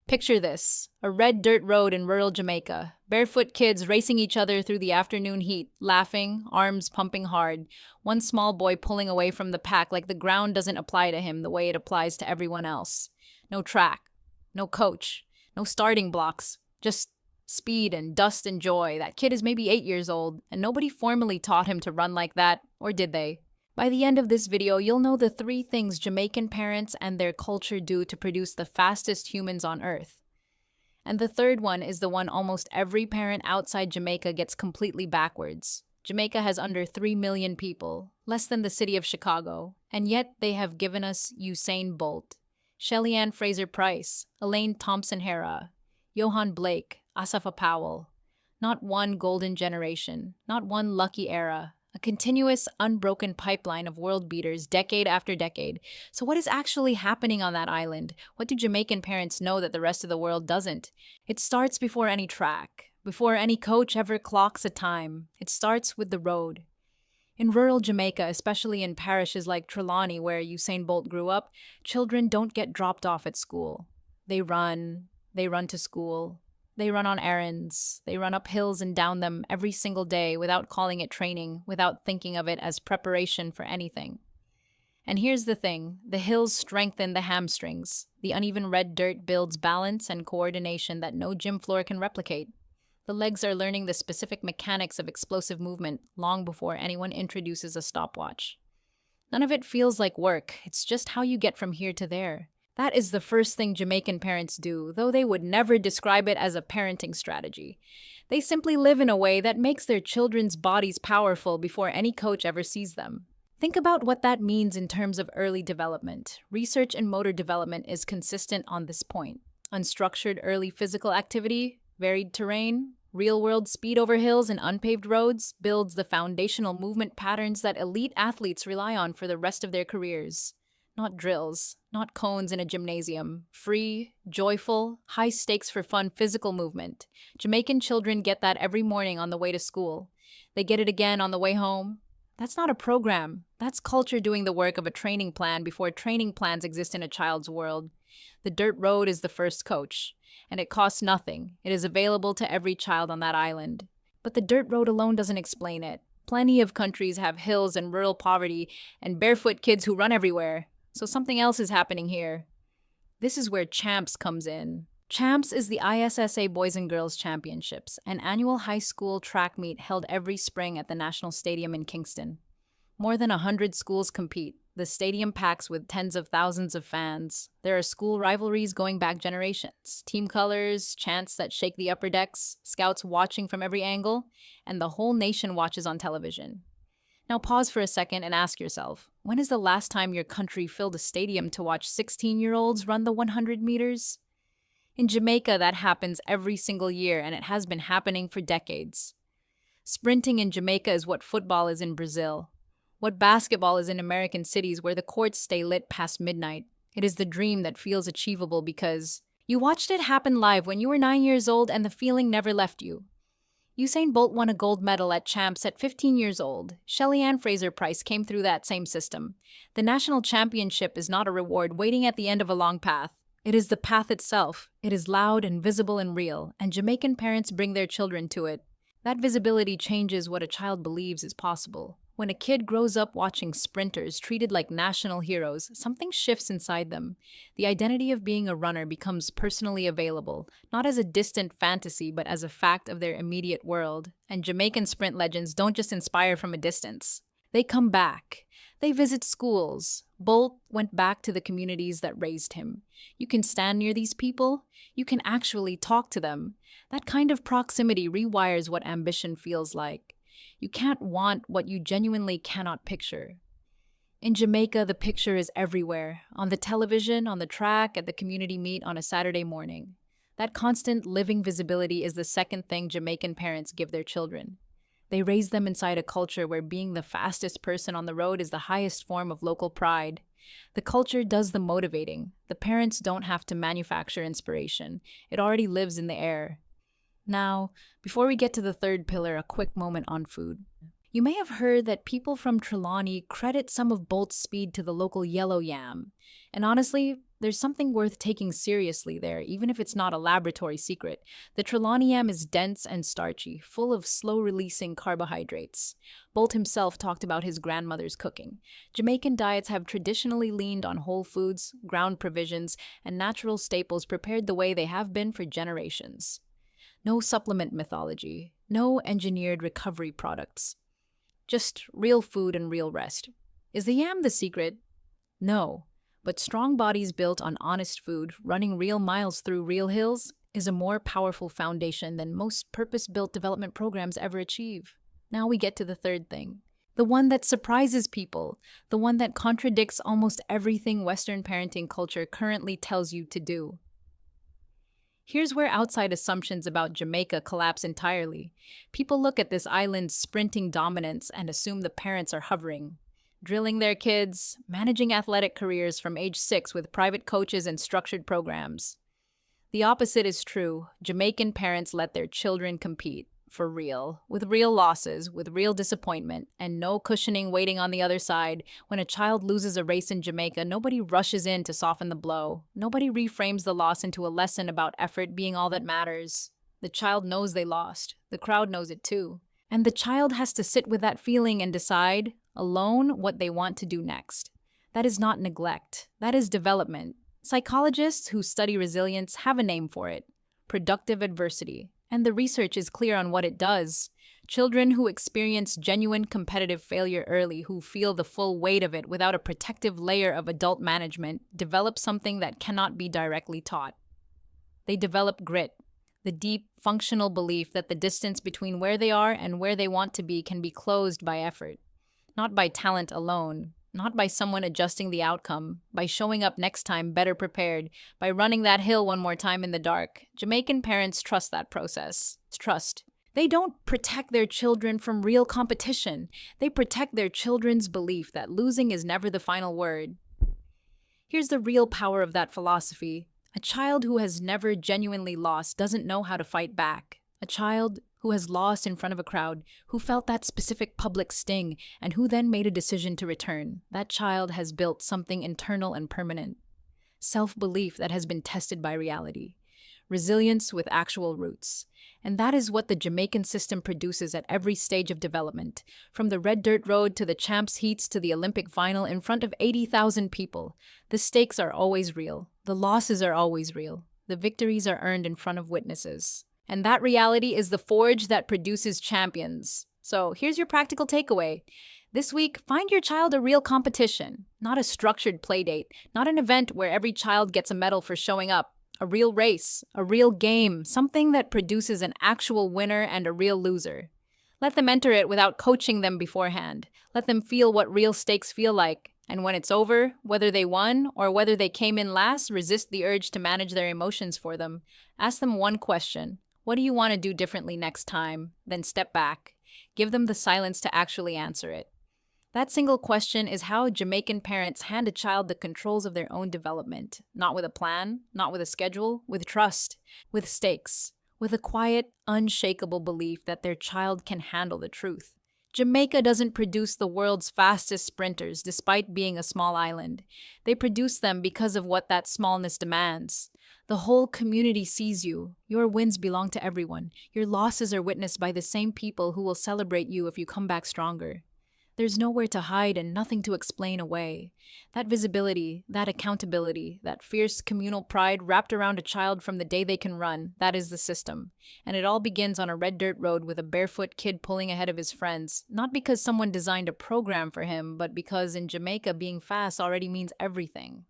Picture this, a red dirt road in rural Jamaica, barefoot kids racing each other through the afternoon heat, laughing, arms pumping hard, one small boy pulling away from the pack like the ground doesn't apply to him the way it applies to everyone else. No track, no coach, no starting blocks, just speed and dust and joy. That kid is maybe 8 years old, and nobody formally taught him to run like that, or did they? By the end of this video, you'll know the 3 things Jamaican parents and their culture do to produce the fastest humans on Earth. And the third one is the one almost every parent outside Jamaica gets completely backwards. Jamaica has under 3 million people, less than the city of Chicago, and yet they have given us Usain Bolt, Shelly-Ann Fraser-Pryce, Elaine Thompson-Herah, Johan Blake, Asafa Powell. Not one golden generation, not one lucky era, a continuous, unbroken pipeline of world beaters decade after decade. So what is actually happening on that island? What do Jamaican parents know that the rest of the world doesn't? It starts before any track, before any coach ever clocks a time. It starts with the road. In rural Jamaica, especially in parishes like Trelawney, where Usain Bolt grew up, children don't get dropped off at school. They run to school, they run on errands, they run up hills and down them every single day without calling it training, without thinking of it as preparation for anything. And here's the thing, the hills strengthen the hamstrings. The uneven red dirt builds balance and coordination that no gym floor can replicate. The legs are learning the specific mechanics of explosive movement long before anyone introduces a stopwatch. None of it feels like work, it's just how you get from here to there. That is the first thing Jamaican parents do, though they would never describe it as a parenting strategy. They simply live in a way that makes their children's bodies powerful before any coach ever sees them. Think about what that means in terms of early development. Research in motor development is consistent on this point. Unstructured early physical activity, varied terrain, real-world speed over hills and unpaved roads builds the foundational movement patterns that elite athletes rely on for the rest of their careers. Not drills, not cones in a gymnasium. Free, joyful, high stakes for fun physical movement. Jamaican children get that every morning on the way to school. They get it again on the way home. That's not a program. That's culture doing the work of a training plan before training plans exist in a child's world. The dirt road is the first coach, and it costs nothing. It is available to every child on that island. But the dirt road alone doesn't explain it. Plenty of countries have hills and rural poverty and barefoot kids who run everywhere. So something else is happening here. This is where CHAMPS comes in. CHAMPS is the ISSA Boys and Girls Championships, an annual high school track meet held every spring at the National Stadium in Kingston. More than 100 schools compete. The stadium packs with tens of thousands of fans. There are school rivalries going back generations. Team colors, chants that shake the upper decks, scouts watching from every angle, and the whole nation watches on television. Now pause for a second and ask yourself, when is the last time your country filled a stadium to watch 16-year-olds run the 100 meters? In Jamaica, that happens every single year, and it has been happening for decades. Sprinting in Jamaica is what football is in Brazil, what basketball is in American cities where the courts stay lit past midnight. It is the dream that feels achievable because you watched it happen live when you were 9 years old and the feeling never left you. Usain Bolt won a gold medal at Champs at 15 years old. Shelly-Ann Fraser-Pryce came through that same system. The national championship is not a reward waiting at the end of a long path. It is the path itself. It is loud and visible and real, and Jamaican parents bring their children to it. That visibility changes what a child believes is possible. When a kid grows up watching sprinters treated like national heroes, something shifts inside them. The identity of being a runner becomes personally available, not as a distant fantasy, but as a fact of their immediate world. And Jamaican sprint legends don't just inspire from a distance. They come back. They visit schools. Bolt went back to the communities that raised him. You can stand near these people. You can actually talk to them. That kind of proximity rewires what ambition feels like. You can't want what you genuinely cannot picture. In Jamaica, the picture is everywhere, on the television, on the track, at the community meet on a Saturday morning. That constant living visibility is the second thing Jamaican parents give their children. They raise them inside a culture where being the fastest person on the road is the highest form of local pride. The culture does the motivating. The parents don't have to manufacture inspiration. It already lives in the air. Now, before we get to the third pillar, a quick moment on food. You may have heard that people from Trelawney credit some of Bolt's speed to the local yellow yam. And honestly, There's something worth taking seriously there, even if it's not a laboratory secret. The Trelawney yam is dense and starchy, full of slow-releasing carbohydrates. Bolt himself talked about his grandmother's cooking. Jamaican diets have traditionally leaned on whole foods, ground provisions, and natural staples prepared the way they have been for generations. No supplement mythology, no engineered recovery products. Just real food and real rest. Is the yam the secret? No. But strong bodies built on honest food, running real miles through real hills, is a more powerful foundation than most purpose-built development programs ever achieve. Now we get to the third thing. The one that surprises people, the one that contradicts almost everything Western parenting culture currently tells you to do. Here's where outside assumptions about Jamaica collapse entirely. People look at this island's sprinting dominance and assume the parents are hovering, drilling their kids, managing athletic careers from age 6 with private coaches and structured programs. The opposite is true. Jamaican parents let their children compete, for real, with real losses, with real disappointment, and no cushioning waiting on the other side. When a child loses a race in Jamaica, nobody rushes in to soften the blow. Nobody reframes the loss into a lesson about effort being all that matters. The child knows they lost. The crowd knows it too. And the child has to sit with that feeling and decide, alone, what they want to do next. That is not neglect. That is development. Psychologists who study resilience have a name for it: productive adversity. And the research is clear on what it does. Children who experience genuine competitive failure early, who feel the full weight of it without a protective layer of adult management, develop something that cannot be directly taught. They develop grit, the deep, functional belief that the distance between where they are and where they want to be can be closed by effort. Not by talent alone, not by someone adjusting the outcome, by showing up next time better prepared, by running that hill one more time in the dark. Jamaican parents trust that process. Trust. They don't protect their children from real competition. They protect their children's belief that losing is never the final word. Here's the real power of that philosophy. A child who has never genuinely lost doesn't know how to fight back. A child who has lost in front of a crowd, who felt that specific public sting, and who then made a decision to return. That child has built something internal and permanent. Self-belief that has been tested by reality. Resilience with actual roots. And that is what the Jamaican system produces at every stage of development, from the red dirt road to the champs heats to the Olympic final in front of 80,000 people. The stakes are always real. The losses are always real. The victories are earned in front of witnesses. And that reality is the forge that produces champions. So here's your practical takeaway. This week, find your child a real competition, not a structured play date, not an event where every child gets a medal for showing up. A real race, a real game, something that produces an actual winner and a real loser. Let them enter it without coaching them beforehand. Let them feel what real stakes feel like. And when it's over, whether they won or whether they came in last, resist the urge to manage their emotions for them. Ask them one question. What do you want to do differently next time? Then step back. Give them the silence to actually answer it. That single question is how Jamaican parents hand a child the controls of their own development. Not with a plan, not with a schedule, with trust, with stakes, with a quiet, unshakable belief that their child can handle the truth. Jamaica doesn't produce the world's fastest sprinters despite being a small island. They produce them because of what that smallness demands. The whole community sees you. Your wins belong to everyone. Your losses are witnessed by the same people who will celebrate you if you come back stronger. There's nowhere to hide and nothing to explain away. That visibility, that accountability, that fierce communal pride wrapped around a child from the day they can run, that is the system. And it all begins on a red dirt road with a barefoot kid pulling ahead of his friends, not because someone designed a program for him, but because in Jamaica being fast already means everything.